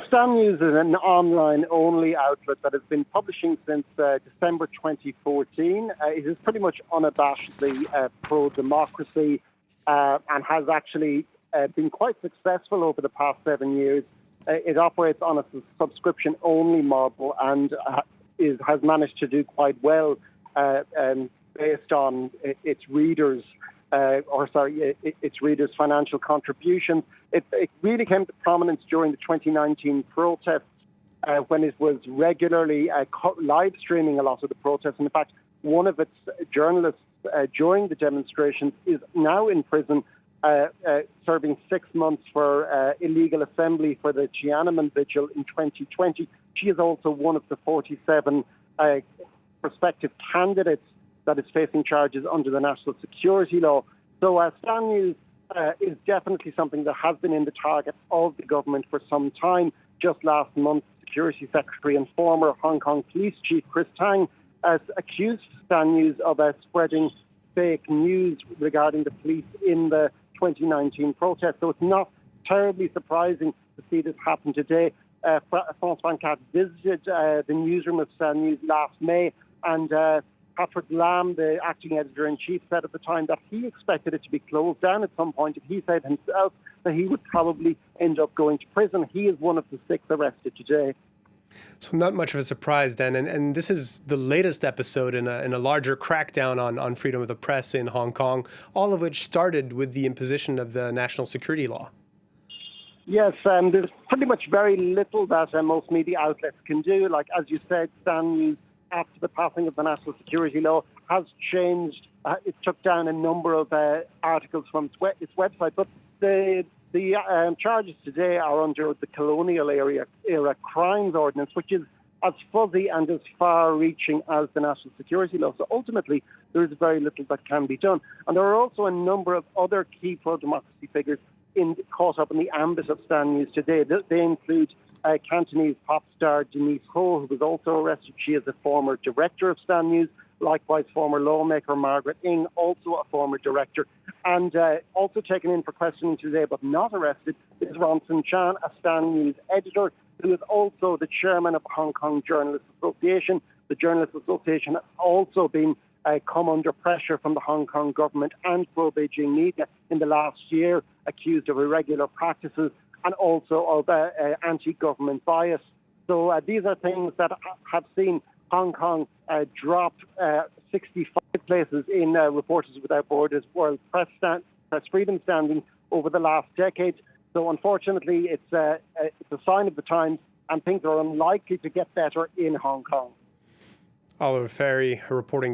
Stan News is an online-only outlet that has been publishing since December 2014. It is pretty much unabashedly pro-democracy and has actually been quite successful over the past 7 years. It operates on a subscription-only model and has managed to do quite well based on its readers' its readers' financial contributions. It really came to prominence during the 2019 protests when it was regularly live streaming a lot of the protests. And in fact, one of its journalists during the demonstrations is now in prison, serving 6 months for illegal assembly for the Tiananmen Vigil in 2020. She is also one of the 47 prospective candidates that is facing charges under the national security law. So Stan News is definitely something that has been in the target of the government for some time. Just last month, Security Secretary and former Hong Kong Police Chief Chris Tang accused Stan News of spreading fake news regarding the police in the 2019 protest. So it's not terribly surprising to see this happen today. France 24 visited the newsroom of Stan News last May, and Patrick Lamb, the acting editor-in-chief, said at the time that he expected it to be closed down at some point. He said himself that he would probably end up going to prison. He is one of the 6 arrested today. So not much of a surprise then. And this is the latest episode in a larger crackdown on freedom of the press in Hong Kong, all of which started with the imposition of the national security law. Yes, there's pretty much very little that most media outlets can do. Like, as you said, Stan News, after the passing of the national security law, has changed. It took down a number of articles from its website, but the charges today are under the colonial era crimes ordinance, which is as fuzzy and as far-reaching as the national security law. So ultimately, there is very little that can be done. And there are also a number of other key pro-democracy figures caught up in the ambit of Stan News today. They include Cantonese pop star Denise Ho, who was also arrested. She is a former director of Stan News. Likewise, former lawmaker Margaret Ng, also a former director. And also taken in for questioning today but not arrested is Ronson Chan, a Stan News editor, who is also the chairman of the Hong Kong Journalists Association. The Journalists Association has also been come under pressure from the Hong Kong government and pro-Beijing media in the last year, accused of irregular practices and also of anti-government bias. So these are things that have seen Hong Kong drop 65 places in Reporters Without Borders World Press Freedom standing over the last decade. So unfortunately, it's a sign of the times, and things are unlikely to get better in Hong Kong. Oliver Farry reporting